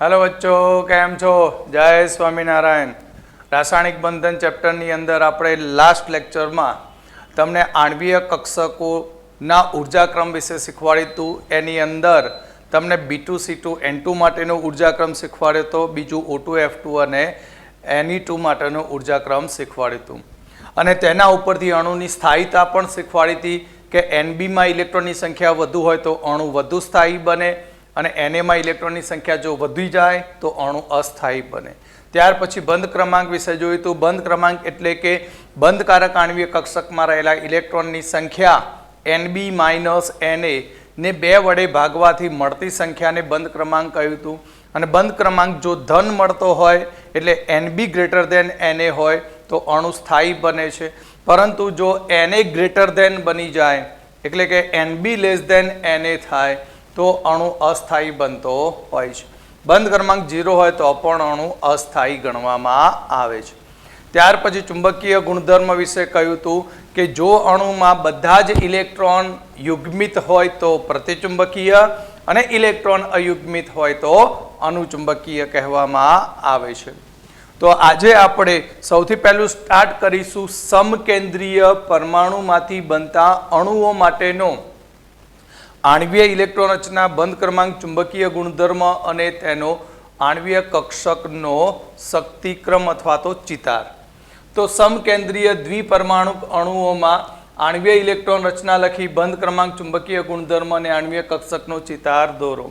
Hello बच्चों, केम छो? जय स्वामीनारायण। रासायणिक बंधन चैप्टरनी अंदर आपणे लास्ट लेक्चर में तमने आणवीय कक्षकोना ऊर्जाक्रम विषे शीखवाड्युं हतुं। एनी अंदर तमने B2C2 N2 माटेनो ऊर्जाक्रम शीखवाड्यो हतो, बीजू O2 F2 अने Ne2 माटेनो ऊर्जाक्रम शीखवाड्युं हतुं अने तेना उपरथी अणुनी स्थायीता पण शीखवाडी हती के NB में इलेक्ट्रॉननी संख्या वधु होय तो अणु वधु स्थायी बने અને Na માં ઇલેક્ટ્રોનની સંખ્યા જો વધી જાય તો અણુ અસ્થાયી બને। ત્યાર પછી બંધ ક્રમાંક વિશે જોયું તો બંધ ક્રમાંક એટલે કે બંધકારક આણ્વીય કક્ષકમાં રહેલા ઇલેક્ટ્રોનની સંખ્યા Nb માઇનસ Na ને 2 વડે ભાગવાથી મળતી સંખ્યાને બંધ ક્રમાંક કહ્યું હતું। અને બંધ ક્રમાંક જો ધન મળતો હોય એટલે Nb ગ્રેટર ધેન Na હોય તો અણુ સ્થાયી બને છે, પરંતુ જો Na ગ્રેટર ધેન બની જાય એટલે કે Nb લેસ ધેન Na થાય तो अणु अस्थायी बनतो होय छे। बंध क्रमांक 0 होय तो पण अणु अस्थायी गणवामां आवे छे। त्यार पछी चुंबकीय गुणधर्म विषे कह्युं हतुं के जो अणुमां बधा ज इलेक्ट्रॉन युग्मित होय तो प्रतिचुंबकीय अने इलेक्ट्रॉन अयुग्मित होय तो अनुचुंबकीय कहेवामां आवे छे। तो आजे आपणे सौथी पहेલું स्टार्ट करीशुं समकेंद्रीय परमाणुमांथी बनता अणुओ माटेनो आणवीय इलेक्ट्रॉन रचना, बंध क्रमांक, चुंबकीय गुणधर्म अने तेनो आणवीय कक्षकनो शक्तिक्रम अथवा तो चितार। तो समकेंद्रीय द्विपरमाणु अणुओमां आणवीय इलेक्ट्रॉन रचना लखी, बंध क्रमांक, चुंबकीय गुणधर्म अने आणवीय कक्षकनो चितार दोरो।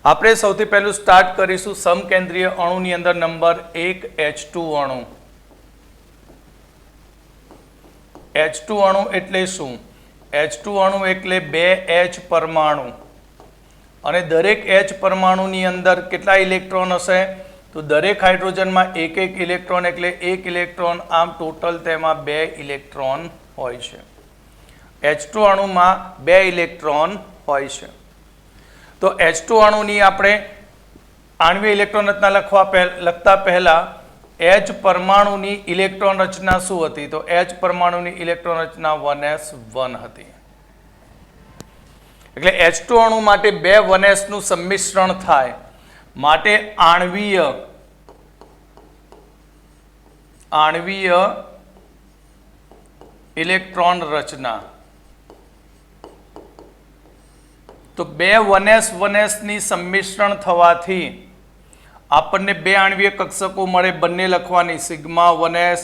आपणे सौथी पहेલું स्टार्ट करीशुं समकेंद्रीय अणुनी अंदर नंबर 1 H2 अणु। H2 अणु एटले शुं? H2 अणु एटले 2H परमाणु अने दरेक H परमाणुनी अंदर केटला इलेक्ट्रॉन हशे तो दरेक हाइड्रोजन में एक एक इलेक्ट्रॉन एटले 1 इलेक्ट्रॉन, आम टोटल तेमां 2 इलेक्ट्रॉन होय छे। H2 अणु में 2 इलेक्ट्रॉन होय छे। तो H2 अणुनी आपणे आणवीय इलेक्ट्रॉन रचना लखता पहला H परमाणुनी इलेक्ट्रॉन रचना शुं हती? तो H परमाणुनी इलेक्ट्रॉन रचना 1s1 हती। એટલે H2 अणु माटे 2 1s નું સંમિશ્રણ થાય માટે आणवीय इलेक्ट्रॉन रचना। तो 2 1s ની સંમિશ્રણ થવાથી આપણને 2 आणवीय कक्षको मळे, बंने लखवानी सिग्मा 1s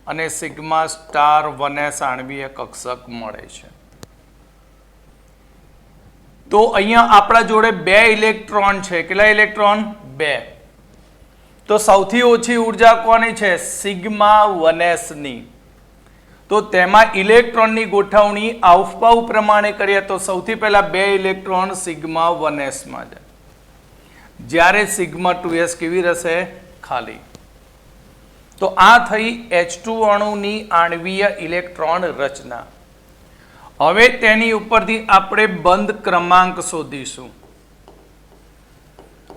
અને सिग्मा स्टार 1s आणवीय कक्षक मळे छे। तो अहींया आपणा जोड़े 2 इलेक्ट्रॉन छे। केटला इलेक्ट्रॉन? 2। तो सौथी ओછી ऊर्जा कोनी छे? सिग्मा 1s नी। तो तेमां इलेक्ट्रॉननी गोठवणी आवपाव प्रमाणे करीए तो सौथी पहेला 2 इलेक्ट्रॉन सिग्मा 1s मां जाय, ज्यारे सिग्मा 2s केवी रहेशे? खाली। तो आ थई H2 अणुनी आणवीय इलेक्ट्रॉन रचना। हवे तेनी उपरथी आपणे बंध क्रमांक शोधीशुं।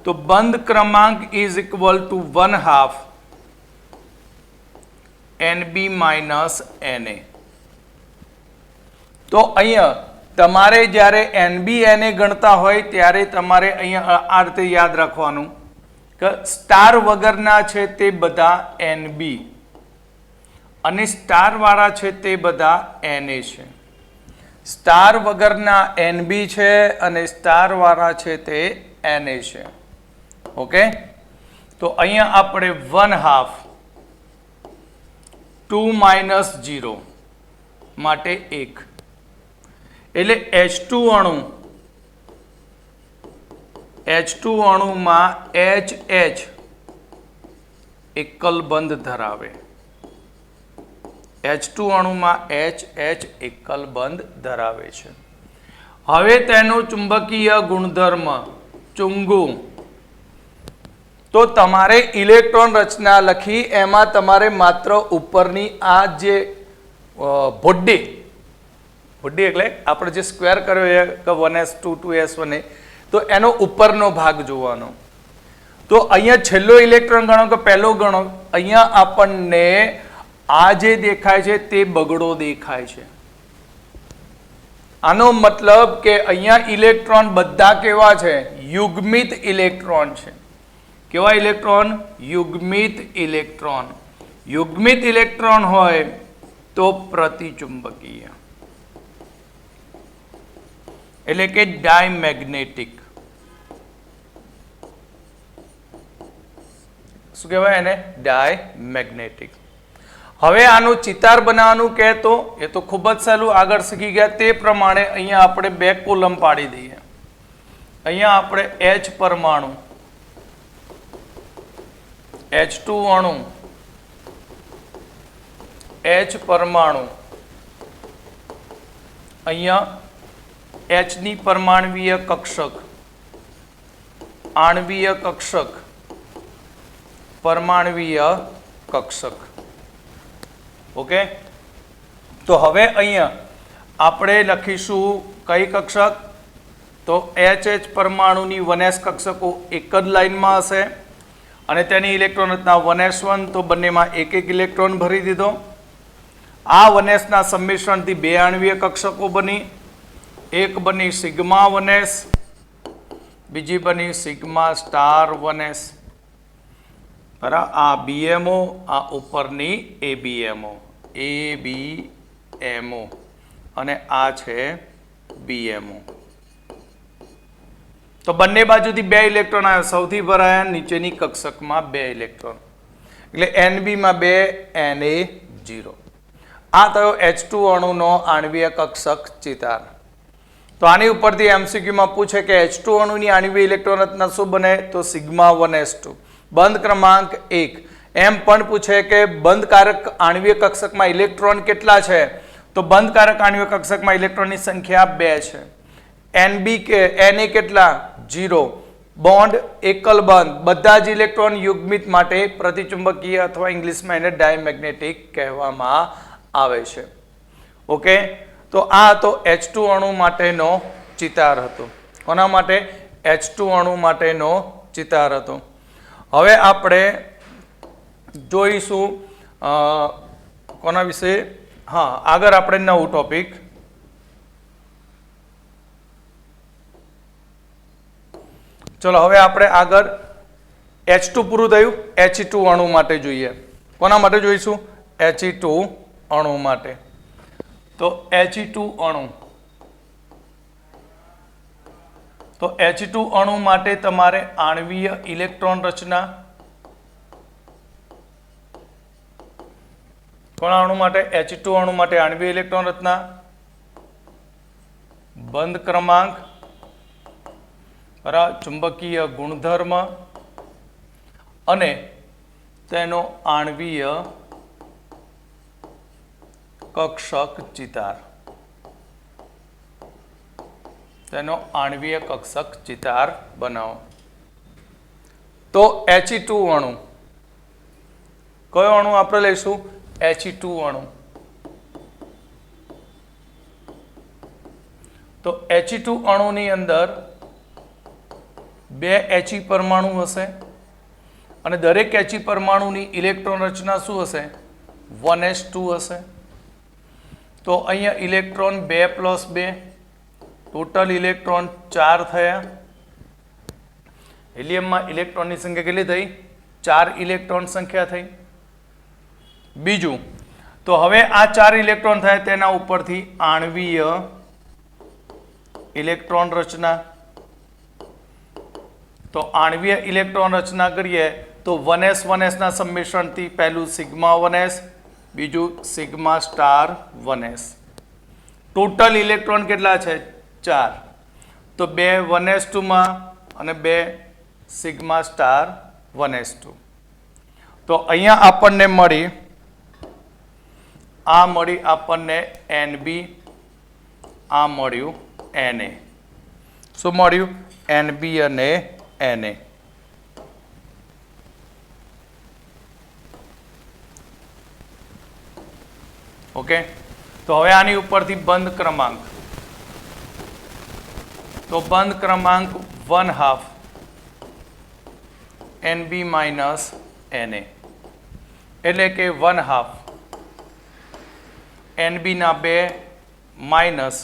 तो बंध क्रमांक is equal to 1/2 Nb minus Na। तो अहींया तमारे ज्यारे Nb Na गणता होय त्यारे तमारे अहींया आ रीते याद राखवानुं के स्टार वगरना छे ते बधा Nb अने स्टार वाळा छे ते बधा Na छे। स्टार वगरना Nb छे अने स्टार वाळा छे ते Na छे। ओके, तो अहींया आपणे 1/2 2 माइनस 0 माटे 1 એટલે H2 अणु में HH एकल बंध धरावे। H2 अणु में HH एकल बंध धरावे छे। हवे तेनो चुंबकीय गुणधर्म चुंगु। तो तमारे इलेक्ट्रॉन रचना लखी एमां तमारे मात्र उपरनी आ जे बॉडी એટલે આપણે જે સ્ક્વેર કર્યો કે 1s2 2s1 તો એનો ઉપરનો ભાગ જોવાનો। તો અહીંયા છેલ્લો ઇલેક્ટ્રોન ગણો કે પહેલો ગણો, અહીંયા આપણને આ જે દેખાય છે તે બગડો દેખાય છે। આનો મતલબ કે અહીંયા ઇલેક્ટ્રોન બધા કેવા છે? યુગ્મિત ઇલેક્ટ્રોન છે। કેવા ઇલેક્ટ્રોન? યુગ્મિત ઇલેક્ટ્રોન. યુગ્મિત ઇલેક્ટ્રોન હોય તો પ્રતિચુંબકીય એટલે કે ડાયમેગ્નેટિક. શું કહેવાય એને? ડાયમેગ્નેટિક. હવે આનું ચિતાર બનાવવાનું કહે તો એ તો ખૂબ જ સહેલું, આગળ શીખી ગયા તે પ્રમાણે અહીંયા આપણે બે કોલમ પાડી દઈએ. અહીંયા આપણે H પરમાણુ, H2 અણુ, H પરમાણુ, અહીંયા H ની પરમાણવીય કક્ષક, આણવીય કક્ષક, પરમાણવીય કક્ષક. ઓકે, તો હવે અહીંયા આપણે લખીશું કઈ કક્ષક? તો HH પરમાણુની 1s કક્ષકો એક જ લાઈનમાં હશે અને તેની ઇલેક્ટ્રોન રચના 1s1, તો બંનેમાં એક એક ઇલેક્ટ્રોન ભરી દીધો. આ 1s ના સંમિશ્રણથી બે આણવીય કક્ષકો બની, એક બની સિગ્મા 1s, બીજી બની સિગ્મા સ્ટાર 1s. બરાબર, આ BMO, આ ઉપરની ABMO, ABMO અને આ છે BMO. તો બંને બાજુથી બે ઇલેક્ટ્રોન આવ્યા, સૌથી ભરાયા નીચેની કક્ષકમાં બે ઇલેક્ટ્રોન એટલે NB માં 2, Na 0. આ થયો H2 અણુનો આણવીય કક્ષક ચિતાર. તો આની ઉપરથી MCQ માં પૂછે કે H2 અણુની આણવીય ઇલેક્ટ્રોન રચના શું બને? તો સિગ્મા 1s2. બંધ ક્રમાંક 1. એમ પણ પૂછે કે બંધકારક આણવીય કક્ષકમાં ઇલેક્ટ્રોન કેટલા છે? તો બંધકારક આણવીય કક્ષકમાં ઇલેક્ટ્રોનની સંખ્યા 2 છે. NB કે Na કેટલા? 0. બોન્ડ એકલ બંધ, બધા જ ઇલેક્ટ્રોન યુગ્મિત માટે પ્રતિચુંબકીય અથવા ઇંગ્લિશમાં એને ડાયમેગ્નેટિક કહેવામાં આવે છે. ઓકે, તો આ તો H2 અણુ માટેનો ચિતાર હતો. કોના માટે? H2 અણુ માટેનો ચિતાર હતો. હવે આપણે જોઈશું કોના વિશે? હા, આગળ આપણે નવું ટોપિક. ચલો હવે આપણે આગળ H2 પૂરું થયું, He2 અણુ માટે જોઈએ. કોના માટે જોઈશું? He2 અણુ માટે. તો He2 અણુ, તો He2 અણુ માટે તમારે આણવીય ઇલેક્ટ્રોન રચના, કોના અણુ માટે? He2 અણુ માટે આણવીય ઇલેક્ટ્રોન રચના, બંધ ક્રમાંક, ચુંબકીય ગુણધર્મ અને તેનો આણવીય કક્ષક ચિતાર, તેનો આણવીય કક્ષક ચિતાર બનાવો. તો He2 અણુ, કયો અણુ આપણે લઈશું? He2 અણુ. તો He2 અણુની અંદર બે He પરમાણુ હશે અને દરેક He પરમાણુની ઇલેક્ટ્રોન રચના શું હશે? 1s2 હશે. તો અહીંયા ઇલેક્ટ્રોન 2 + 2, ટોટલ ઇલેક્ટ્રોન 4 થયા. હિલિયમમાં ઇલેક્ટ્રોનની સંખ્યા કેટલી થઈ? 4 ઇલેક્ટ્રોન સંખ્યા થઈ. બીજું, તો હવે આ 4 ઇલેક્ટ્રોન થાય તેના ઉપરથી આણવીય ઇલેક્ટ્રોન રચના. તો આણવીય ઇલેક્ટ્રોન રચના કરીએ તો 1s 1s ના સંમિશ્રણથી પહેલું સિગ્મા 1s, બીજું sigma star 1s. Total electron કેટલા છે? 4. તો 2 1s2 માં અને 2 સિગ્મા સ્ટાર 1s2. તો અહીંયા આપણને મળી, આ મળી આપણને NB, આ મળ્યું Na. શું મળ્યું? NB અને Na. ઓકે, તો હવે આની ઉપરથી બંધ ક્રમાંક, તો બંધ ક્રમાંક 1/2 NB - Na એટલે કે 1/2 NB ના 2 માઇનસ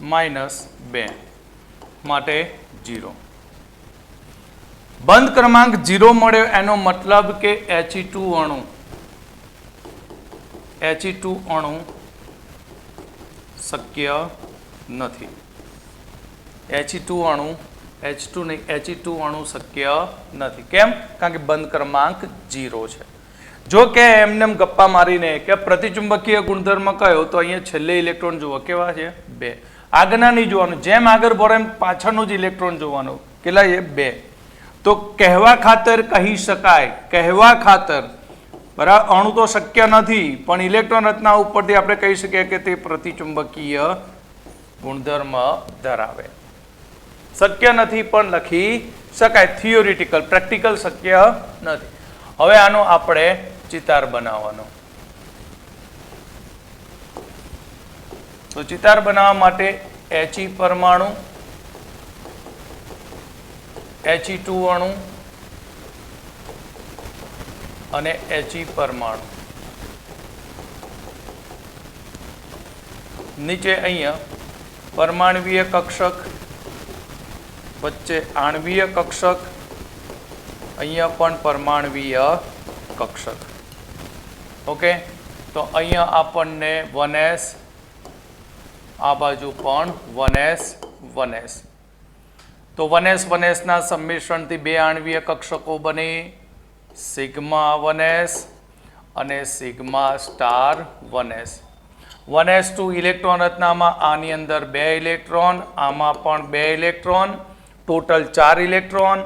-2 માટે 0. બંધ ક્રમાંક 0 મળ્યો એનો મતલબ કે He2 અણુ શક્ય નથી. He2 અણુ H2 નહીં, He2 અણુ શક્ય નથી. કેમ? કારણ કે બંધ ક્રમાંક 0 છે. જો કે એમને ગપ્પા મારીને કે પ્રતિચુંબકીય ગુણધર્મ કયો, તો અહીંયા છેલ્લે ઇલેક્ટ્રોન જુઓ કેવા છે 2. આગળના નહીં જોવાનું, જેમ આગળ ભરો એમ પાછળનું જ ઇલેક્ટ્રોન જોવાનું. કેટલા છે 2. તો કહેવા ખાતર કહી શકાય, કહેવા ખાતર બરાબર, અણુ તો શક્ય નથી પણ ઇલેક્ટ્રોન રચના ઉપરથી આપણે કહી શકીએ કે તે પ્રતિચુંબકીય ગુણધર્મ ધરાવે. શક્ય નથી પણ લખી શકાય, થિયોરિટિકલ, પ્રેક્ટિકલ શક્ય નથી. હવે આનો આપણે ચિતાર બનાવવાનો. તો ચિતાર બનાવવા માટે He પરમાણુ, He2 અણુ અને He પરમાણુ. નીચે અહીંયા પરમાણવીય કક્ષક, વચ્ચે આણવીય કક્ષક, અહીંયા પણ પરમાણવીય કક્ષક. ઓકે, તો અહીંયા આપણને 1s, આ બાજુ પણ 1s 1s. તો 1s 1s ના સંમિશ્રણથી 2 આણવીય કક્ષકો બને સિગ્મા 1s અને sigma star 1s. 1s2 electron રચનામાં આની અંદર 2 ઇલેક્ટ્રોન, આમાં પણ 2 ઇલેક્ટ્રોન, ટોટલ 4 ઇલેક્ટ્રોન.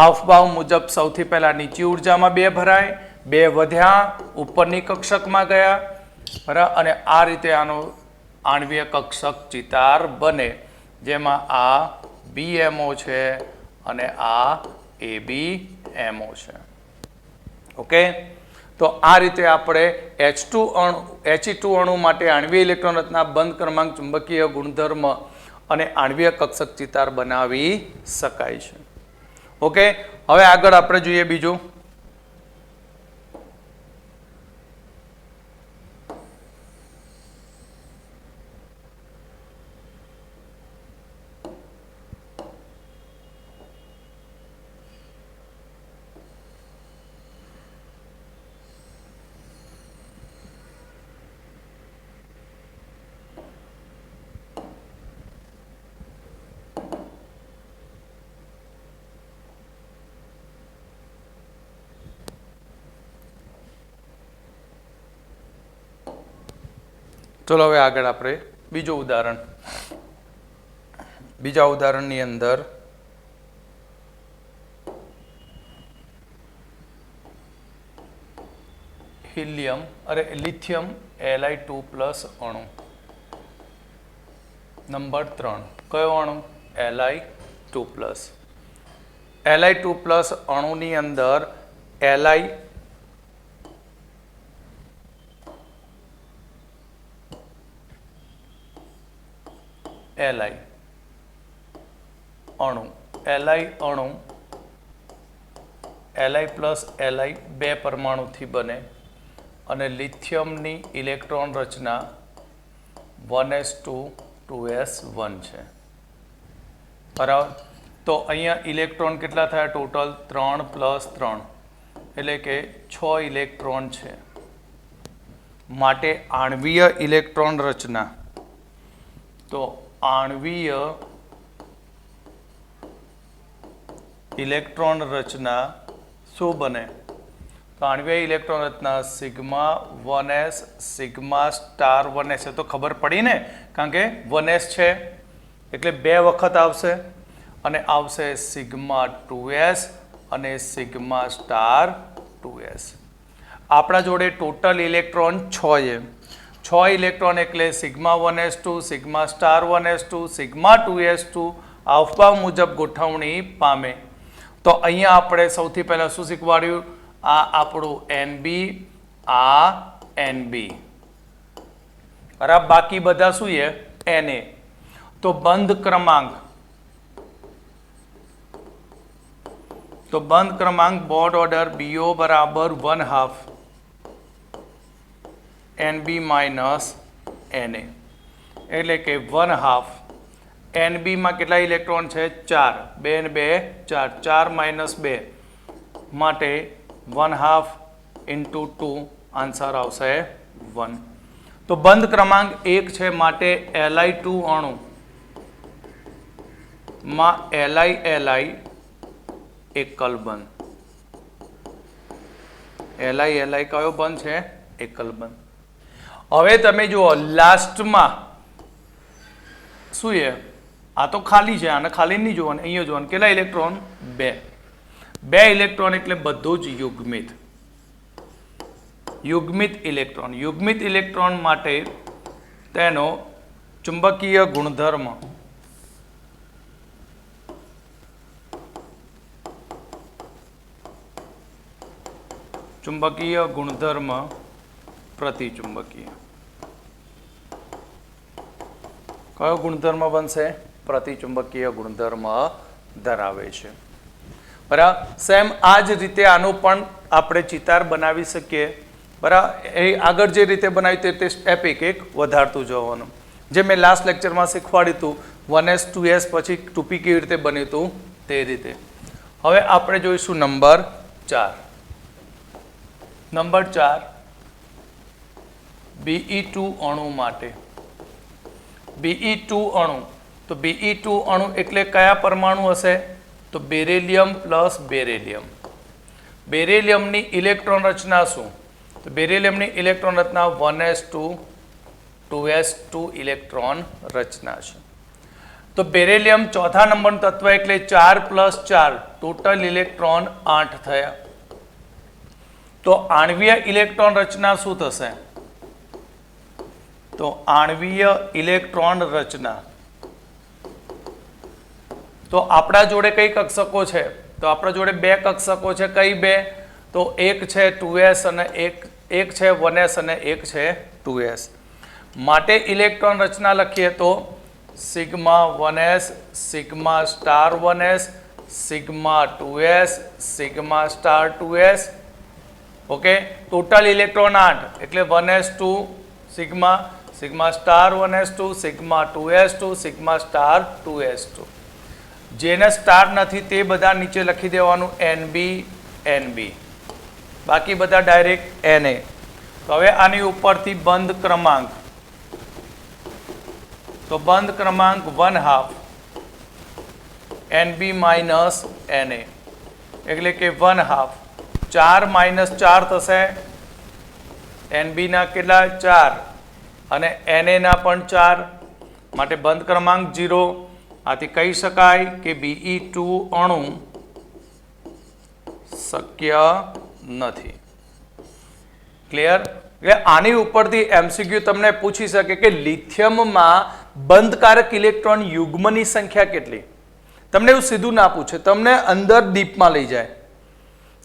અફબાવ મુજબ સૌથી પહેલા નીચી ઉર્જામાં 2 ભરાય, 2 વધ્યા ઉપરની કક્ષકમાં ગયા, બરાબર. અને આ રીતે આનો આણવીય કક્ષક ચિતાર બને, જેમાં આ BMO છે અને આ ABMO છે. ઓકે, તો આ રીતે આપણે He2 અણુ માટે આણવીય ઇલેક્ટ્રોન રચના, બંધ ક્રમાંક, ચુંબકીય ગુણધર્મ અને આણવીય કક્ષક ચિતાર બનાવી શકાય છે. ઓકે, હવે આગળ આપણે જોઈએ બીજું. ચલો હવે આગળ આપણે બીજું ઉદાહરણ. બીજા ઉદાહરણની અંદર લિથિયમ Li2+ અણુ નંબર 3. કયો અણુ? Li2+. Li2+ અણુની અંદર Li અણુ Li પ્લસ Li 2 પરમાણુથી બને અને લિથિયમની ઇલેક્ટ્રોન રચના 1s2 2s1 છે. બરાબર. તો અહીંયા ઇલેક્ટ્રોન કેટલા થયા? ટોટલ 3 + 3 એટલે કે 6 ઇલેક્ટ્રોન છે. માટે આણવીય ઇલેક્ટ્રોન રચના, તો આણવીય ઇલેક્ટ્રોન રચના શું બને? તો આણવીય ઇલેક્ટ્રોન રચના sigma 1s sigma star 1s. તો ખબર પડી ને, કારણ કે 1s છે એટલે 2 વખત આવશે અને આવશે સિગ્મા 2s અને સિગ્મા સ્ટાર 2s. આપણા જોડે ટોટલ ઇલેક્ટ્રોન 6 છે. 6 ઇલેક્ટ્રોન એટલે sigma 1s2 sigma star 1s2 sigma 2s2 અફબાવ મુજબ ગોઠવણી પામે. તો અહીંયા આપણે સૌથી પહેલા શું શીખવાડ્યું? આ આપણું NB, આ NB, બરાબર. બાકી બધા શું છે? Na. તો બંધ ક્રમાંક બોર્ડ ઓર્ડર BO બરાબર 1/2 NB - Na એટલે કે 1/2 NB માં કેટલા ઇલેક્ટ્રોન છે 4 2 ને 2 4 4 માઇનસ 2 માટે 1/2 into 2 આન્સર આવશે 1. તો બંધ ક્રમાંક 1 છે માટે Li2 અણુ માં Li એકલ બંધ. Li કયો બંધ છે એકલ બંધ. હવે તમે જુઓ લાસ્ટમાં શું છે આ તો ખાલી છે આને ખાલી નહીં જોવાનું અહીંયા જોવાનું કેટલા ઇલેક્ટ્રોન 2 ઇલેક્ટ્રોન એટલે બધું જ યુગ્મિત ઇલેક્ટ્રોન માટે તેનો ચુંબકીય ગુણધર્મ પ્રતિચુંબકીય કયો ગુણધર્મ બનશે પ્રતિચુંબકીય ગુણધર્મ ધરાવે છે. બરાબર સેમ આ જ રીતે આનું પણ આપણે ચિતાર બનાવી શકીએ. બરાબર એ આગળ જે રીતે બનાવ્યું તે સ્ટેપ એક વધારતું જવાનું જે મેં લાસ્ટ લેક્ચરમાં શીખવાડ્યું હતું 1s 2s પછી 2p કેવી રીતે બન્યું હતું તે રીતે. હવે આપણે જોઈશું નંબર 4 Be2 અણુ માટે. Be2 અણુ તો Be2 અણુ એટલે કયા પરમાણુ હશે તો બેરિલિયમ પ્લસ બેરિલિયમની ઇલેક્ટ્રોન રચના શું તો બેરિલિયમની ઇલેક્ટ્રોન રચના 1s2 2s2 ઇલેક્ટ્રોન રચના છે. તો બેરિલિયમ ચોથા નંબરનું તત્વ એટલે 4 + 4 ટોટલ ઇલેક્ટ્રોન 8 થયા. તો આણ્વીય ઇલેક્ટ્રોન રચના શું થશે તો આણ્વીય ઇલેક્ટ્રોન રચના તો આપણા જોડે કઈ કક્ષકો છે તો આપણા જોડે બે કક્ષકો છે કઈ બે તો એક છે 2s અને એક છે 1s અને એક છે 2s. માટે ઇલેક્ટ્રોન રચના લખીએ તો sigma 1s sigma star 1s sigma 2s sigma star 2s. Okay total electron 8 એટલે 1s2 sigma sigma star 1s2 sigma 2s2 sigma star 2s2. જેને સ્ટાર નથી તે બધા નીચે લખી દેવાનું NB બાકી બધા ડાયરેક્ટ Na. તો હવે આની ઉપરથી બંધ ક્રમાંક તો બંધ ક્રમાંક 1/2 NB - Na એટલે કે 1/2 4 - 4 થશે NB ના કેટલા 4 અને Na ના પણ 4 માટે બંધ ક્રમાંક 0. આથી કહી શકાય કે Be2 અણુ શક્ય નથી. ક્લિયર. એટલે આની ઉપરથી MCQ તમને પૂછી શકે કે લિથિયમમાં બંધકારક ઇલેક્ટ્રોન યુગ્મની સંખ્યા કેટલી. તમને એવું સીધું ના પૂછે તમને અંદર ડીપમાં લઈ જાય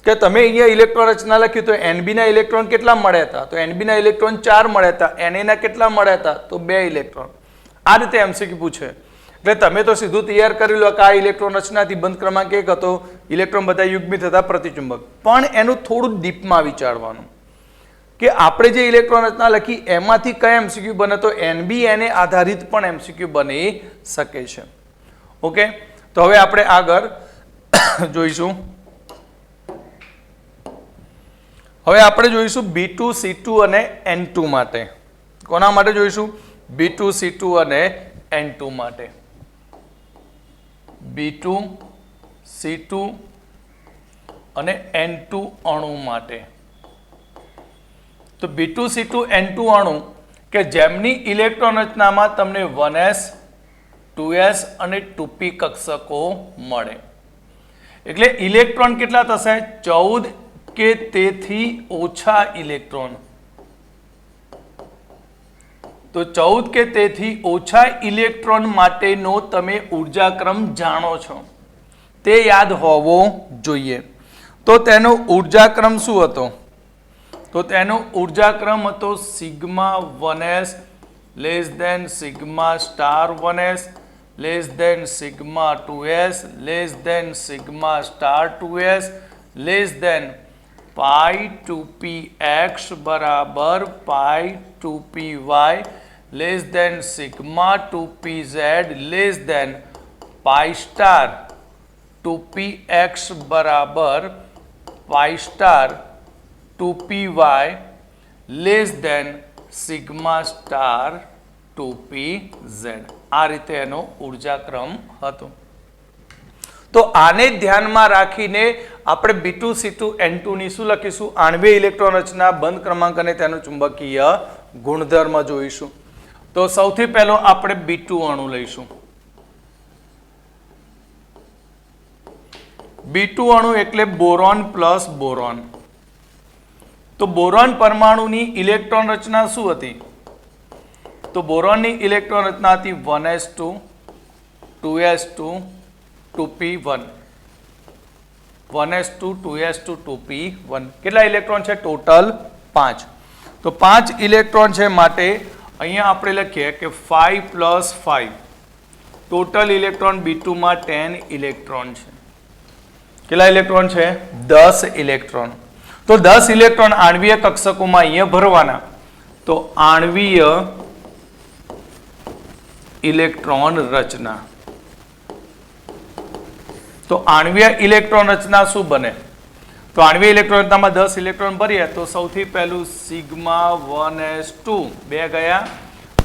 કે તમે અહીંયા ઇલેક્ટ્રોન રચના લખ્યું તો NB ના ઇલેક્ટ્રોન કેટલા મળ્યા હતા તો NB ના ઇલેક્ટ્રોન 4 મળ્યા હતા Na ના કેટલા મળ્યા હતા તો 2 ઇલેક્ટ્રોન. આ રીતે MCQ પૂછે એટલે તમે તો સીધું તૈયાર કરી લો કે આ ઇલેક્ટ્રોન રચનાથી બંધ ક્રમાંક 1 હતો ઇલેક્ટ્રોન બધા યુગ્મિત હતા પ્રતિચુંબક. પણ એનું થોડું ડીપમાં વિચારવાનું કે આપણે જે ઇલેક્ટ્રોન રચના લખી એમાંથી કયા MCQ બને તો NB Na આધારિત પણ MCQ બની શકે છે. ઓકે તો હવે આપણે આગળ જોઈશું. હવે આપણે જોઈશું B2 C2 અને N2 માટે. કોના માટે જોઈશું B2 C2 અને N2 માટે. B2 C2 અને N2 અણુ માટે. તો B2 C2 N2 અણુ કે જેમની ઇલેક્ટ્રોન રચનામાં તમને 1s 2s અને 2p કક્ષકો મળે એટલે ઇલેક્ટ્રોન કેટલા થશે 14 કે તેથી ઓછા ઇલેક્ટ્રોન. તો 14 કે તેથી ઓછા ઇલેક્ટ્રોન માટેનો તમે ઉર્જાક્રમ જાણો છો તે યાદ હોવો જોઈએ. તો તેનો ઉર્જાક્રમ શું હતો તો તેનો ઉર્જાક્રમ હતો sigma 1s less than sigma star 1s less than sigma 2s less than sigma star 2s less than pi 2px બરાબર pi 2py less than sigma 2pz less than pi star 2px બરાબર pi star 2py less than sigma star 2pz. આ રીતે એનો ઉર્જાક્રમ હતો. તો આને ધ્યાનમાં રાખીને આપણે B2C2N2 ની શું લખીશું? આણ્વીય ઇલેક્ટ્રોન રચના, બંધ ક્રમાંક અને તેનો ચુંબકીય ગુણધર્મ જોઈશું. તો સૌથી પહેલો આપણે B2 અણુ લઈશું. B2 અણુ એટલે બોરોન પ્લસ બોરોન. તો બોરોન પરમાણુની ઇલેક્ટ્રોન રચના શું હતી? તો બોરોનની ઇલેક્ટ્રોન રચના હતી 1s2 2s2 2p1 1s2 2s2 2p1. કેટલા ઇલેક્ટ્રોન છે? ટોટલ 5. તો 5 ઇલેક્ટ્રોન છે, માટે અહીંયા આપણે લખીએ કે 5 + 5. ટોટલ ઇલેક્ટ્રોન B2 માં 10 ઇલેક્ટ્રોન છે. કેટલા ઇલેક્ટ્રોન છે? 10 ઇલેક્ટ્રોન. તો 10 ઇલેક્ટ્રોન આણ્વીય કક્ષકોમાં અહીંયા ભરવાના. તો આણ્વીય ઇલેક્ટ્રોન રચના. તો આણ્વીય ઇલેક્ટ્રોન રચના શું બને? તો આણ્વીય ઇલેક્ટ્રોન રચનામાં 10 ઇલેક્ટ્રોન ભરીએ તો સૌથી પહેલું સિગ્મા 1s2 2 ગયા,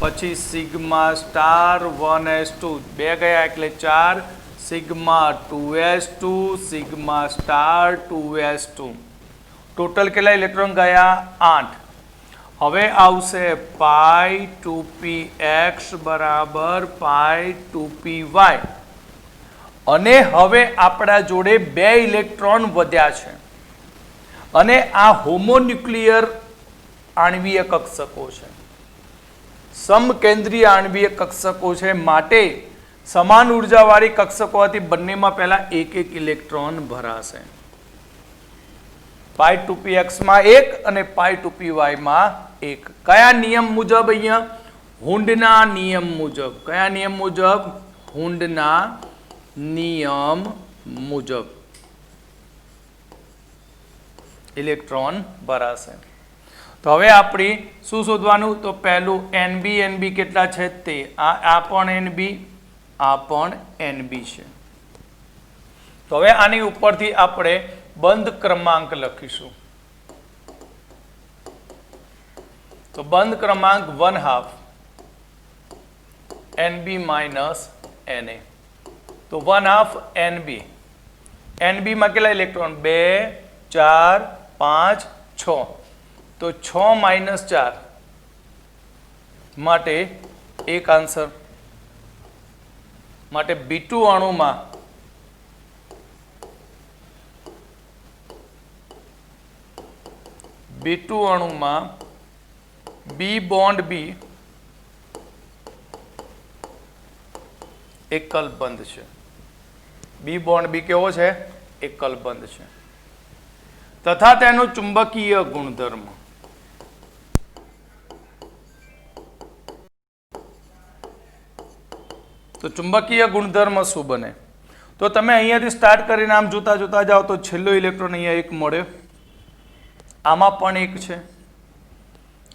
પછી સિગ્મા સ્ટાર 1s2 2 ગયા એટલે 4, sigma 2s2 sigma star 2s2. Total કેટલા ઇલેક્ટ્રોન ગયા? 8. હવે આવશે પાઈ 2px બરાબર પાઈ 2py. અને હવે આપણા જોડે 2 ઇલેક્ટ્રોન વધ્યા છે અને આ હોમોન્યુક્લિયર આણ્વીય કક્ષકો છે, સમકેન્દ્રીય આણ્વીય કક્ષકો છે, માટે સમાન ઉર્જાવાળી કક્ષકોથી બંનેમાં પહેલા એક ઇલેક્ટ્રોન ભરાશે. પાઈ 2px માં 1 અને પાઈ 2py માં 1. કયા નિયમ મુજબ? અહીંયા હુન્ડના નિયમ મુજબ. કયા નિયમ મુજબ? હુન્ડના નિયમ મુજબ ઇલેક્ટ્રોન ભરાશે. તો હવે આપણી શું શોધવાનું? તો પહેલું NB કેટલા છે તે. આ પણ NB, આ પણ NB છે. તો હવે આની ઉપરથી આપણે બંધ ક્રમાંક લખીશું. તો બંધ ક્રમાંક 1/2 NB - Na. તો 1/2 NB. NB માં કેટલા ઇલેક્ટ્રોન? 2 4 5 6. તો 6 - 4 માટે એક આન્સર. માટે B2 અણુમાં B બોન્ડ B એકલ બંધ છે. B બોન્ડ B કેવો છે? એકલ બંધ છે. તથા તેનો ચુંબકીય ગુણધર્મ. તો ચુંબકીય ગુણધર્મ શું બને? તો તમે અહીંયાથી સ્ટાર્ટ કરીને આમ જોતા જોતા જાઓ તો છેલ્લો ઇલેક્ટ્રોન અહીંયા એક મળ્યો, આમાં પણ એક છે,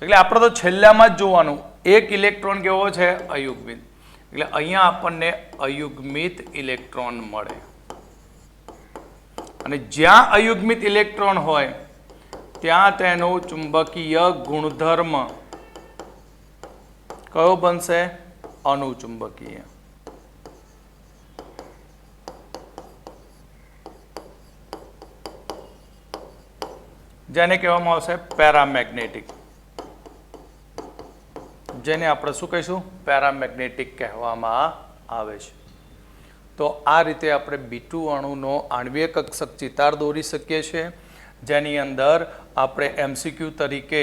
એટલે આપણે તો છેલ્લામાં જ જોવાનું. એક ઇલેક્ટ્રોન કેવો છે? અયુગ્મિત. એટલે અહીંયા આપણને અયુગ્મિત ઇલેક્ટ્રોન મળે. અને જ્યાં અયુગ્મિત ઇલેક્ટ્રોન હોય ત્યાં તેનો ચુંબકીય ગુણધર્મ કયો બનશે? અનુચુંબકીય. જેને કહેવામાં આવશે પેરામેગ્નેટિક. જેને આપણે શું કહીશું? પેરામેગ્નેટિક કહેવામાં આવે છે. તો આ રીતે આપણે B2 અણુનો આણ્વીય કક્ષક ચિતાર દોરી શકીએ છીએ, જેની અંદર આપણે MCQ તરીકે,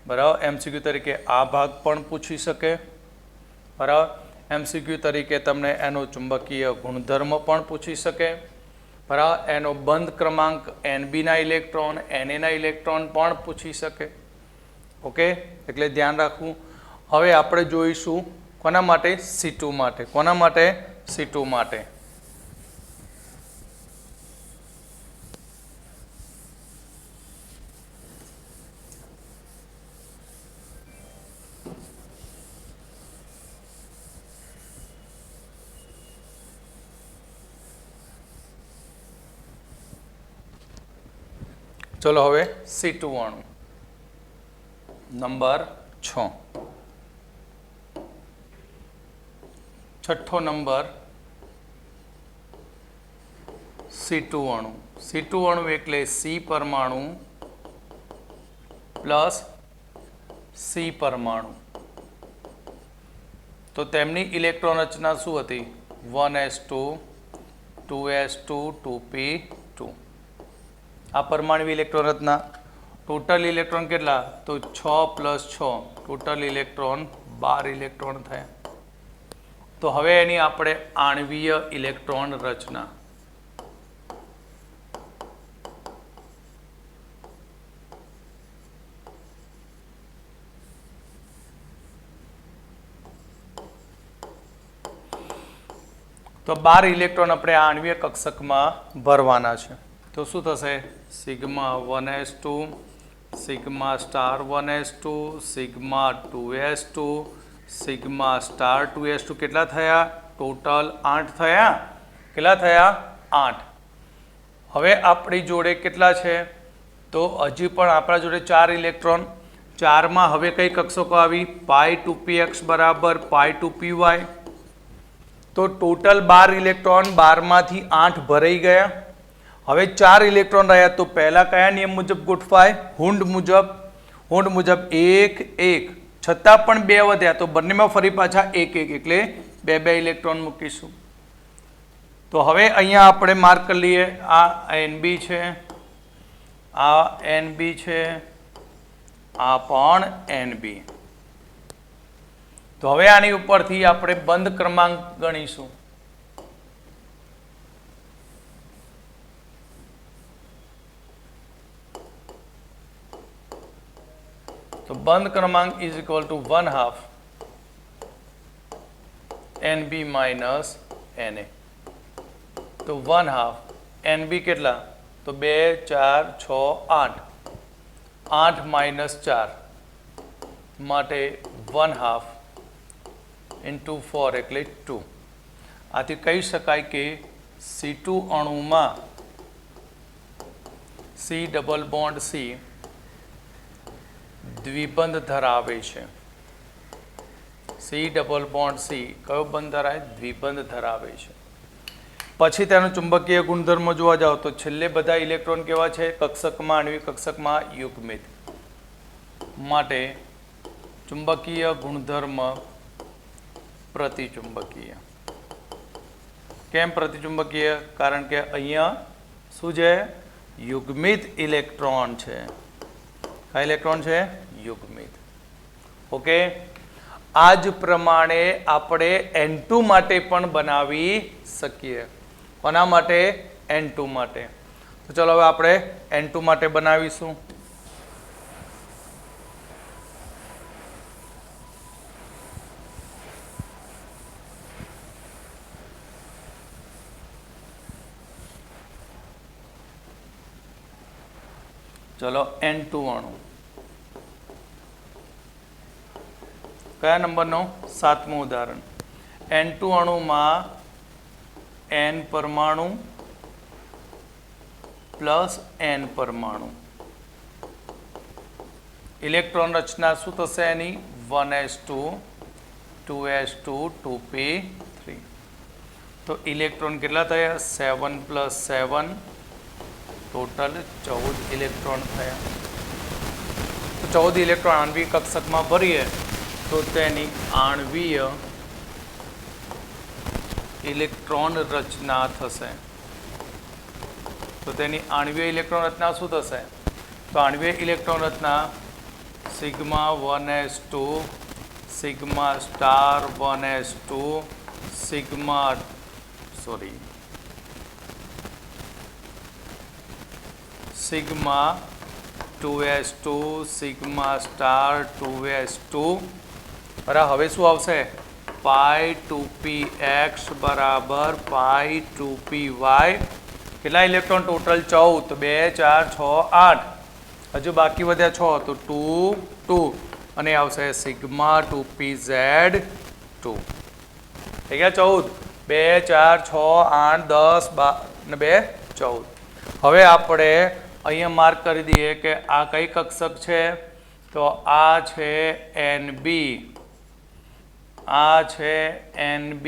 બરાબર, MCQ તરીકે આ ભાગ પણ પૂછી શકે, બરાબર, MCQ તરીકે તમને એનો ચુંબકીય ગુણધર્મ પણ પૂછી શકે, બરાબર, એનો બંધ ક્રમાંક NB ના ઇલેક્ટ્રોન, Na ના ઇલેક્ટ્રોન પણ પૂછી શકે. ઓકે, એટલે ધ્યાન રાખવું. હવે આપણે જોઈશું કોના માટે? C2 માટે. કોના માટે? C2 માટે. ચલો હવે C2 અણુ નંબર 6. છઠ્ઠો નંબર C2 અણુ. C2 અણુ એટલે C પરમાણુ પ્લસ C પરમાણુ. તો તેમની ઇલેક્ટ્રોન રચના શું હતી? 1s2 2s2 2p2. આ પરમાણુ ઇલેક્ટ્રોન રચના. ટોટલ ઇલેક્ટ્રોન કેટલા? તો 6 + 6 ટોટલ ઇલેક્ટ્રોન 12 ઇલેક્ટ્રોન થયા. તો હવે એની આપણે આણ્વીય ઇલેક્ટ્રોન રચના. તો 12 ઇલેક્ટ્રોન આપણે આણ્વીય કક્ષકમાં ભરવાના છે. તો શું થશે? σ1s2 σ*1s2 σ2s2 σ*2s2 કેટલા થયા? ટોટલ 8 થયા. કેટલા થયા? 8. હવે આપણી જોડે કેટલા છે? તો હજી પણ આપણા જોડે 4 ઇલેક્ટ્રોન. 4માં હવે કઈ કક્ષકો આવી? π2px બરાબર π2py. તો ટોટલ 12 ઇલેક્ટ્રોન, 12માંથી 8 ભરાઈ ગયા. હવે 4 ઇલેક્ટ્રોન રહ્યા. તો પહેલા કયા નિયમ મુજબ ગોઠવાય? હુન્ડ મુજબ. હુન્ડ મુજબ 1 1. છતાં પણ 2 વધ્યા. તો બંનેમાં ફરી પાછા 1 1 એટલે 2 2 ઇલેક્ટ્રોન મૂકીશું. તો હવે અહીંયા આપણે માર્ક કરી લઈએ. આ NB છે, આ NB છે, આ પણ NB. તો હવે આની ઉપરથી આપણે બંધ ક્રમાંક ગણીશું. તો બંધ ક્રમાંક is equal to 1/2 NB minus NA. તો 1/2 NB કેટલા? તો 2 4 6 8. 8 માઇનસ 4 માટે 1/2 ઇન્ટુ 4 એટલે 2. આથી કહી શકાય કે C2 અણુમાં C double bond C દ્વિબંધ ધરાવે છે. C ડબલ બોન્ડ C કયો બંધ ધરાવે? દ્વિબંધ ધરાવે છે. પછી તેનો ચુંબકીય ગુણધર્મ જોવા જાઓ તો છેલ્લે બધા ઇલેક્ટ્રોન કેવા છે? કક્ષકમાં, આણ્વિક કક્ષકમાં યુગ્મિત. માટે ચુંબકીય ગુણધર્મ પ્રતિચુંબકીય. કેમ પ્રતિચુંબકીય? કારણ કે અહીંયા શું છે? યુગ્મિત ઇલેક્ટ્રોન છે. કયા ઇલેક્ટ્રોન છે? યુગ્મિત. ઓકે. આ જ પ્રમાણે આપણે N2 માટે પણ બનાવી શકીએ. કોના માટે? N2 માટે. તો ચલો હવે આપણે N2 માટે બનાવીશું. ચલો N2 અણુ. કયા નંબરનો? 7મું ઉદાહરણ. N2 અણુમાં N પરમાણુ પ્લસ N પરમાણુ. ઇલેક્ટ્રોન રચના શું થશે એની? 1s2 2s2 2p3. તો ઇલેક્ટ્રોન કેટલા થયા? 7 + 7 ટોટલ 14 ઇલેક્ટ્રોન થયા. તો 14 ઇલેક્ટ્રોન આણ્વિક કક્ષકમાં ભરીએ તો તેની આણ્વીય ઇલેક્ટ્રોન રચના થશે. તો તેની આણ્વીય ઇલેક્ટ્રોન રચના શું થશે? તો આણ્વીય ઇલેક્ટ્રોન રચના σ1s2 σ*1s2 σ2s2 σ*2s2. બરાબર. હવે શું આવશે? π2px બરાબર π2py. કેટલા ઇલેક્ટ્રોન ટોટલ? 14. તો 2 4 6 8. હજુ બાકી વધ્યા 6 તો 2 2 અને આવશે σ2pz2. થઈ ગયા 14. 2 4 6 8 10 12 અને 2 14. હવે આપણે અહીંયા માર્ક કરી દઈએ કે આ કઈ કક્ષક છે, તો આ છે NB, આ છે NB,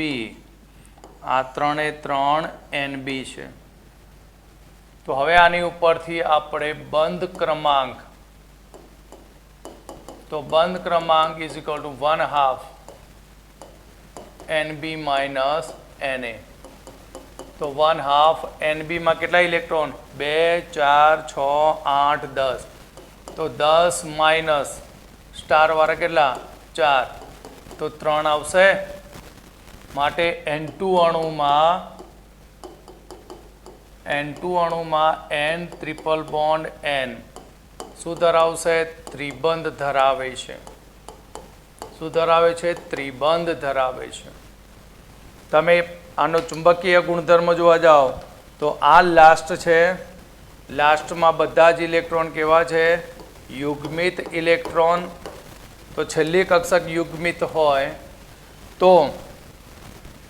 આ 3 એ 3 NB છે. તો હવે આની ઉપરથી આપણે બંધ ક્રમાંક, તો બંધ ક્રમાંક is equal to 1/2 NB minus NA. તો 1/2 NB માં કેટલા ઇલેક્ટ્રોન? 2 4 6 8 10. તો 10 માઇનસ સ્ટાર વાળા કેટલા? 4. તો 3 આવશે. માટે N2 અણુમાં N triple bond N શું ધરાવશે? ત્રિબંધ ધરાવે છે. શું ધરાવે છે? ત્રિબંધ ધરાવે છે. તમે આનો ચુંબકીય ગુણધર્મ જોવા જાઓ તો આ લાસ્ટ છે. લાસ્ટમાં બધા જ ઇલેક્ટ્રોન કેવા છે? યુગ્મિત ઇલેક્ટ્રોન. તો છેલ્લી કક્ષક યુગ્મિત હોય તો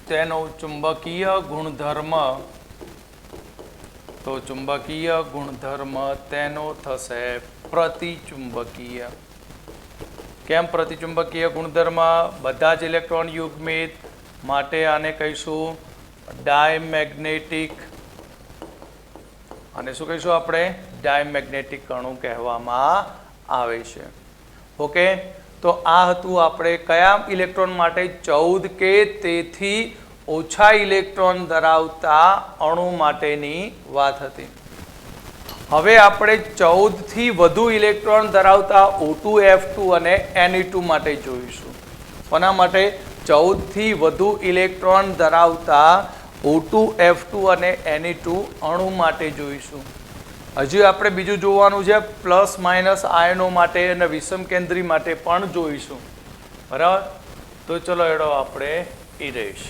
તેનો ચુંબકીય ગુણધર્મ, તો ચુંબકીય ગુણધર્મ તેનો થશે પ્રતિચુંબકીય. કેમ પ્રતિચુંબકીય ગુણધર્મ? બધા જ ઇલેક્ટ્રોન યુગ્મિત, માટે આને કહીશું ડાયમેગ્નેટિક. અને શું કહીશું આપણે? ડાયમેગ્નેટિક અણુ કહેવામાં આવે છે. ઓકે, તો આ હતું આપણે કયા ઇલેક્ટ્રોન માટે? 14 કે તેથી ઓછા ઇલેક્ટ્રોન ધરાવતા અણુ માટેની વાત હતી. હવે આપણે 14 થી વધુ ઇલેક્ટ્રોન ધરાવતા O2 F2 અને Ne2 માટે જોઈશું. કોના માટે? 14 થી વધુ ઇલેક્ટ્રોન ધરાવતા O2 F2 અને Ne2 અણુ માટે જોઈશું. હજી આપણે બીજું જોવાનું છે, પ્લસ માઇનસ આયનો માટે અને વિષમ કેન્દ્રી માટે પણ જોઈશું. બરાબર? તો ચલો એડો આપણે ઇરેશ.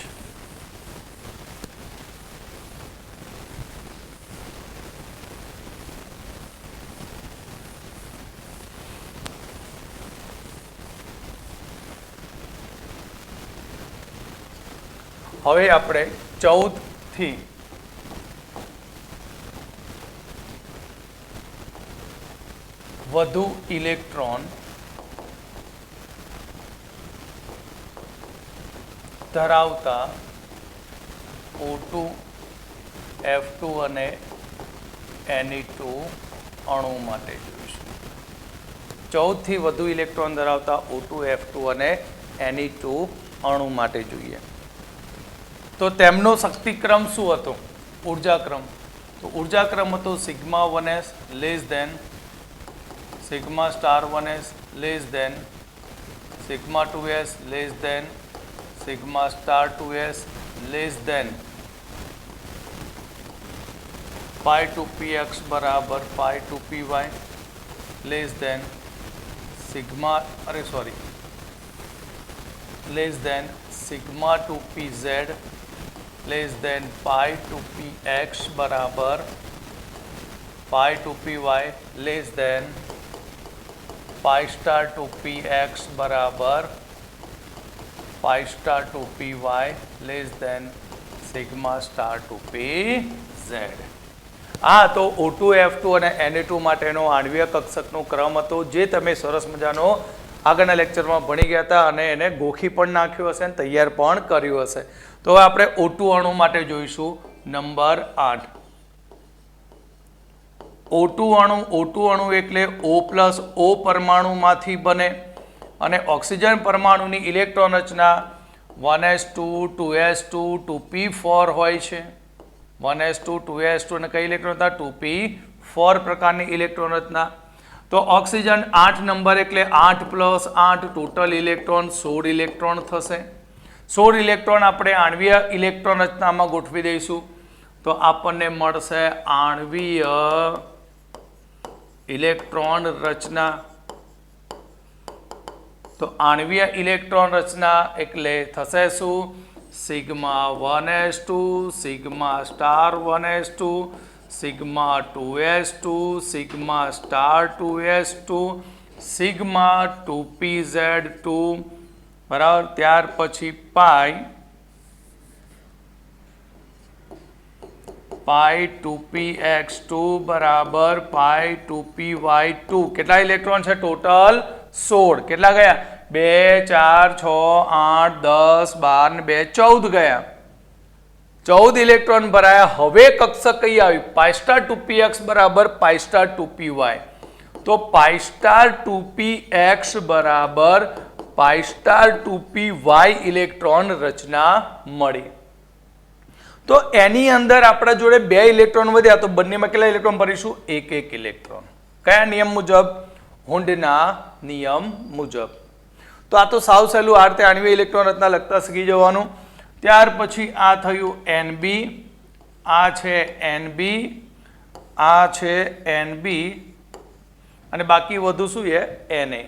હવે આપણે 14 થી વધુ ઇલેક્ટ્રોન ધરાવતા O2 F2 અને Ne2 અણુ માટે જોઈશું. 14 થી વધુ ઇલેક્ટ્રોન ધરાવતા O2 F2 અને Ne2 અણુ માટે જોઈએ. તો તેમનો શક્તિક્રમ શું હતો? ઉર્જાક્રમ. તો ઉર્જાક્રમ હતો sigma 1s less than sigma star 1s less than sigma 2s less than sigma star 2s less than pi 2px બરાબર pi 2py less than sigma less than sigma 2pz less than pi 2px બરાબર pi 2py less than pi star 2px બરાબર pi star 2py less than sigma star 2pz. આ તો O2 F2 અને Ne2 માટેનો આણ્વીય કક્ષકનો ક્રમ હતો, જે તમે સરસ મજાનો આગળના લેક્ચરમાં ભણી ગયા હતા અને એને ગોખી પણ નાખ્યું હશે અને તૈયાર પણ કર્યું હશે. તો હવે આપણે O2 અણુ માટે જોઈશું નંબર 8. O2 અણુ એટલે O+O પરમાણુમાંથી બને અને ઓક્સિજન પરમાણુની ઇલેક્ટ્રોન રચના 1s2 2s2 2p4 હોય છે. 1s2 2s2 અને કઈ ઇલેક્ટ્રોન હતા? 2p4 પ્રકારની ઇલેક્ટ્રોન રચના. તો ઓક્સિજન 8 નંબર એટલે 8 + 8 ટોટલ ઇલેક્ટ્રોન 16 ઇલેક્ટ્રોન થશે. 16 ઇલેક્ટ્રોન આપણે આણ્વીય ઇલેક્ટ્રોન રચનામાં ગોઠવી દઈશું તો આપણને મળશે આણ્વીય ઇલેક્ટ્રોન રચના. તો આણ્વીય ઇલેક્ટ્રોન રચના એટલે થશે શું? Sigma 1s2 sigma star 1s2 sigma 2s2 sigma star 2s2 sigma 2pz2 બરાબર. ત્યાર પછી પાઈ પાઈ 2p(x2) બરાબર પાઈ 2py2. કેટલા ઇલેક્ટ્રોન છે ટોટલ? 16. કેટલા ગયા? 2 4 6 8 10 12 ને 2 14 ગયા. 14 ઇલેક્ટ્રોન ભરાયા. હવે કક્ષક કઈ આવી? પાઈ 2px બરાબર પાઈ 2py. તો પાઈ 2px બરાબર પાઈ 2py ઇલેક્ટ્રોન રચના મળી. તો એની અંદર આપણા જોડે 2 ઇલેક્ટ્રોન વધ્યા, તો બંનેમાં કેટલા ઇલેક્ટ્રોન ભરીશું? 1 ઇલેક્ટ્રોન. કયા નિયમ મુજબ? હુન્ડના નિયમ મુજબ. તો આ તો સાવ સહેલું, આ રીતે આણ્વિક ઇલેક્ટ્રોન રચના લખતા શીખી જવાનું. ત્યાર પછી આ થયું NB, આ છે NB, આ છે NB, અને બાકી વધુ શું છે? Na.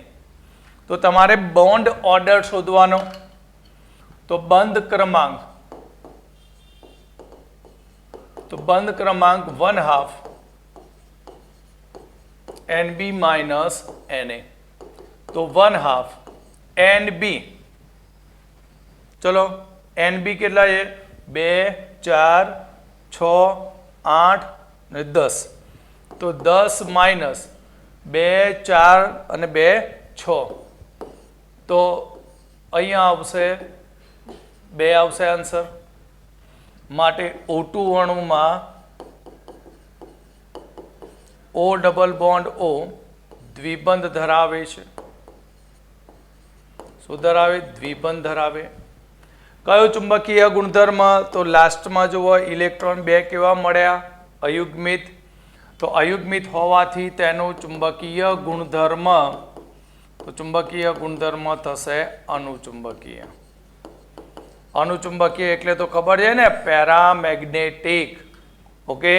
તો તમારે બોન્ડ ઓર્ડર શોધવાનો. તો બંધ ક્રમાંક 1/2 NB minus Na. તો 1/2 NB. ચલો NB કેટલા છે? 2 4 6 8 ને 10. તો 10 માઇનસ 2 4 અને 2 6. તો અહીંયા આવશે 2 આવશે આન્સર. માટે O2 અણુમાં O double bond O દ્વિબંધ ધરાવે છે. શું ધરાવે? દ્વિબંધ ધરાવે. કયો ચુંબકીય ગુણધર્મ? તો લાસ્ટમાં જુઓ, ઇલેક્ટ્રોન 2 કેવા મળ્યા? અયુગ્મિત. તો અયુગ્મિત હોવાથી તેનું ચુંબકીય ગુણધર્મ, તો ચુંબકીય ગુણધર્મ થશે અનુચુંબકીય. અનુચુંબકીય એટલે તો ખબર છે ને, પેરામેગ્નેટિક. ઓકે,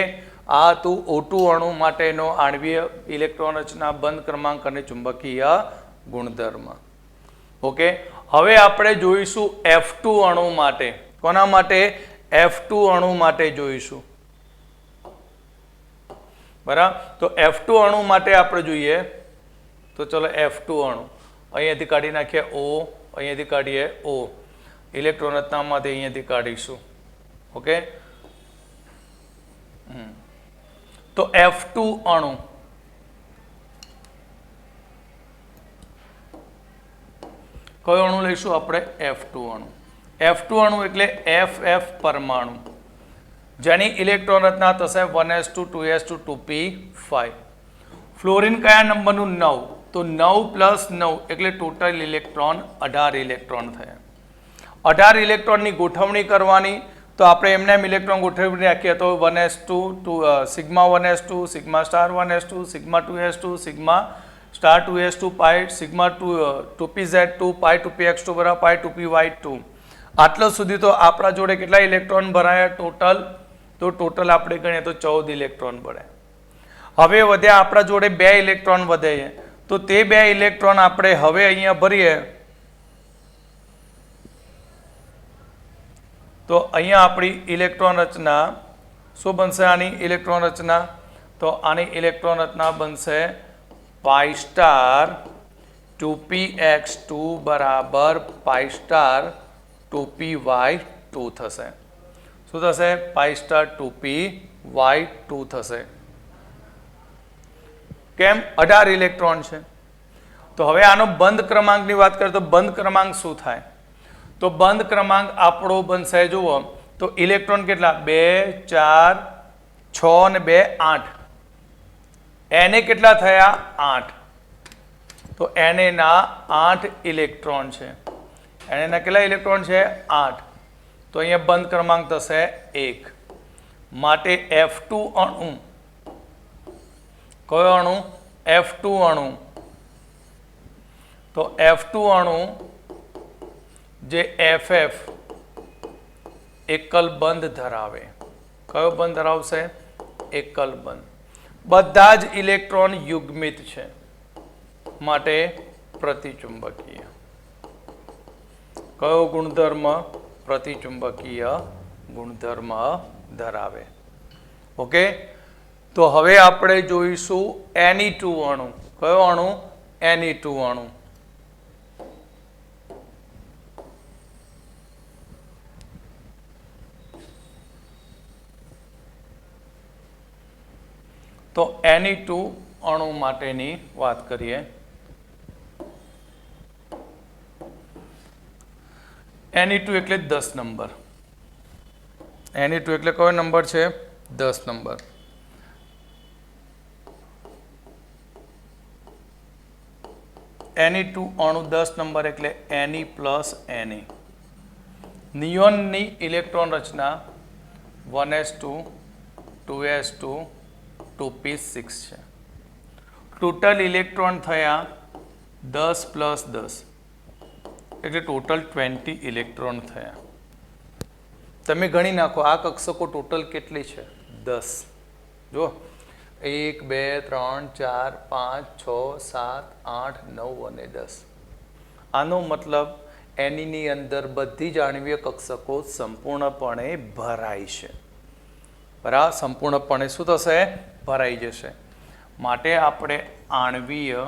આ હતું O2 અણુ માટેનો આણ્વીય ઇલેક્ટ્રોન રચના, બંધ ક્રમાંક અને ચુંબકીય ગુણધર્મ. ઓકે, હવે આપણે જોઈશું F2 અણુ માટે. કોના માટે? F2 અણુ માટે જોઈશું. બરાબર. તો F2 અણુ માટે આપણે જોઈએ. તો ચલો F2 અણુ અહીંયાથી કાઢી નાખીએ O, અહીંયાથી કાઢીએ O. ઇલેક્ટ્રોન રચનામાંથી અહીંયાથી કાઢીશું. ઓકે, તો F2 અણુ કયો અણુ લઈશું આપણે? F2 અણુ. F2 અણુ એટલે FF પરમાણુ, જેની ઇલેક્ટ્રોન રચના થશે 1s2 2s2 2p5. ફ્લોરિન કયા નંબરનું? 9. તો 9 + 9 એટલે ટોટલ ઇલેક્ટ્રોન 18 ઇલેક્ટ્રોન થયા. 18 ઇલેક્ટ્રોનની ગોઠવણી કરવાની. તો આપણે એમને એમ ઇલેક્ટ્રોન ગોઠવણી રાખીએ તો 1s2 sigma 1s2 sigma star 1s2 sigma 2s2 sigma star 2s2 પાઈ સિગ્મા 2pz2 પાઈ 2px2 બરાબર પાઈ 2py2. આટલા સુધી તો આપણા જોડે કેટલા ઇલેક્ટ્રોન ભરાયા ટોટલ? તો ટોટલ આપણે ગણીએ તો 14 ઇલેક્ટ્રોન ભરાય. હવે વધ્યા આપણા જોડે 2 ઇલેક્ટ્રોન વધે છે. તો તે 2 ઇલેક્ટ્રોન આપણે હવે અહીંયા ભરીએ. તો અહીંયા આપણી ઇલેક્ટ્રોન રચના શું બનશે? આની ઇલેક્ટ્રોન રચના, તો આની ઇલેક્ટ્રોન રચના બનશે પાઈ સ્ટાર 2px2 બરાબર પાઈ સ્ટાર 2py2 થશે. શું થશે? પાઈ સ્ટાર 2py2 થશે. કેમ? 18 ઇલેક્ટ્રોન છે. તો હવે આનો બંધ ક્રમાંકની વાત કરીએ તો બંધ ક્રમાંક શું થાય? તો બંધ ક્રમાંક આપણો બનશે, જુઓ તો ઇલેક્ટ્રોન કેટલા? 2 4 6 અને 2 8. Na કેટલા થયા? 8. તો Na ના 8 ઇલેક્ટ્રોન છે. Na ના કેટલા ઇલેક્ટ્રોન છે? 8. તો અહીંયા બંધ ક્રમાંક થશે 1. માટે F2 અણુ, કયો અણુ? F2 અણુ. તો F2 અણુ જે FF એકલ બંધ ધરાવે. કયો બંધ ધરાવશે? એકલ બંધ. બધા જ ઇલેક્ટ્રોન યુગ્મિત છે, માટે પ્રતિચુંબકીય. કયો ગુણધર્મ? પ્રતિચુંબકીય ગુણધર્મ ધરાવે. ઓકે, તો હવે આપણે જોઈશું Ne2 અણુ. કયો અણુ? Ne2 અણુ. તો Na2 અણુ માટેની વાત કરીએ. Na2 એટલે 10 નંબર. Na2 એટલે કયો નંબર છે? 10 નંબર. Na2 અણુ 10 નંબર એટલે Ne પ્લસ Na. નિયોનની ઇલેક્ટ્રોન રચના 1s2 2s2 2p6 છે. ટોટલ ઇલેક્ટ્રોન થયા 10 પ્લસ 10 એટલે ટોટલ 20 ઇલેક્ટ્રોન થયા. તમે ગણી નાખો આ કક્ષકો ટોટલ કેટલી છે? 10. જો 1 2 3 4 5 6 7 8 9 અને 10. આનો મતલબ એની અંદર બધી જ આણ્વીય કક્ષકો સંપૂર્ણપણે ભરાય છે. બરાબર, સંપૂર્ણપણે શું થશે? ભરાઈ જશે. માટે આપણે આણ્વીય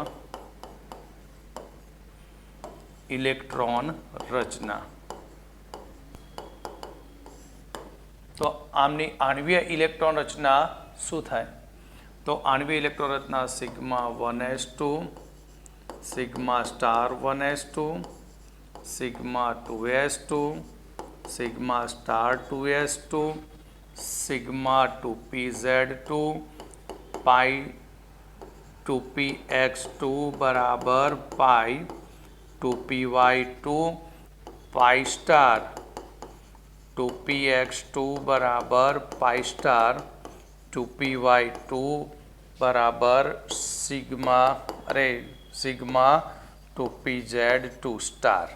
ઇલેક્ટ્રોન રચના, તો આમની આણ્વીય ઇલેક્ટ્રોન રચના શું થાય? તો આણ્વીય ઇલેક્ટ્રોન રચના sigma 1s2 sigma star 1s2 sigma 2s2 sigma star 2s2 sigma 2pz2 pi 2px2 બરાબર પાઈ 2py2 પાઈ સ્ટાર 2px2 બરાબર પાઈ સ્ટાર 2py2 બરાબર સિગ્મા 2pz2 સ્ટાર.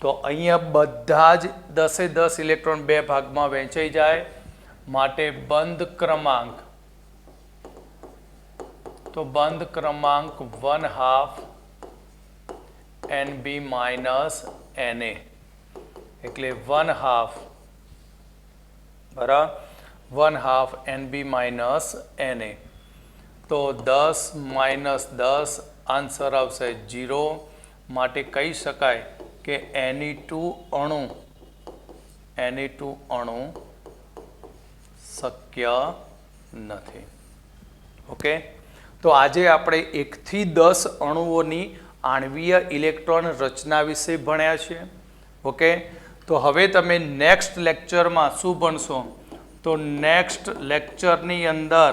તો અહીંયા બધા જ 10 ઇલેક્ટ્રોન બે ભાગમાં વહેંચાઈ જાય. માટે બંધ ક્રમાંક, તો બંધ ક્રમાંક 1/2 Nb માઇનસ Na એટલે 1/2 બરાબર 1/2 Nb માઇનસ Na. તો 10 માઇનસ 10 આન્સર આવશે 0. માટે કહી શકાય કે Na2 અણુ શક્ય નથી. ઓકે, તો આજે આપણે 1 થી 10 અણુઓની આણ્વીય ઇલેક્ટ્રોન રચના વિશે ભણ્યા છીએ. ઓકે, તો હવે તમે નેક્સ્ટ લેક્ચરમાં શું ભણશો? તો નેક્સ્ટ લેક્ચરની અંદર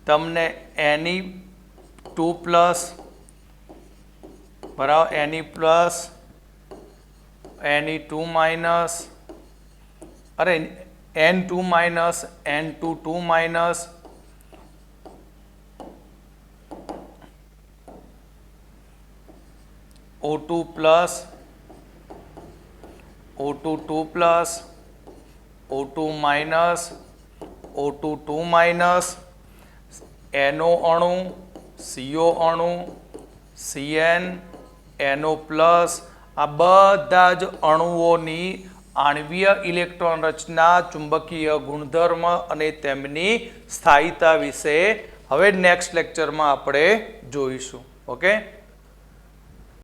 તમને Ne2 પ્લસ બરાબર Ne plus Ne2 minus N2 minus N2 minus O2 plus O2 plus O2 minus O2 minus NO અણુ CO અણુ CN NO પ્લસ આ બધા જ અણુઓની આણ્વીય ઇલેક્ટ્રોન રચના, ચુંબકીય ગુણધર્મ અને તેમની સ્થાયીતા વિશે હવે નેક્સ્ટ લેક્ચરમાં આપણે જોઈશું. ઓકે.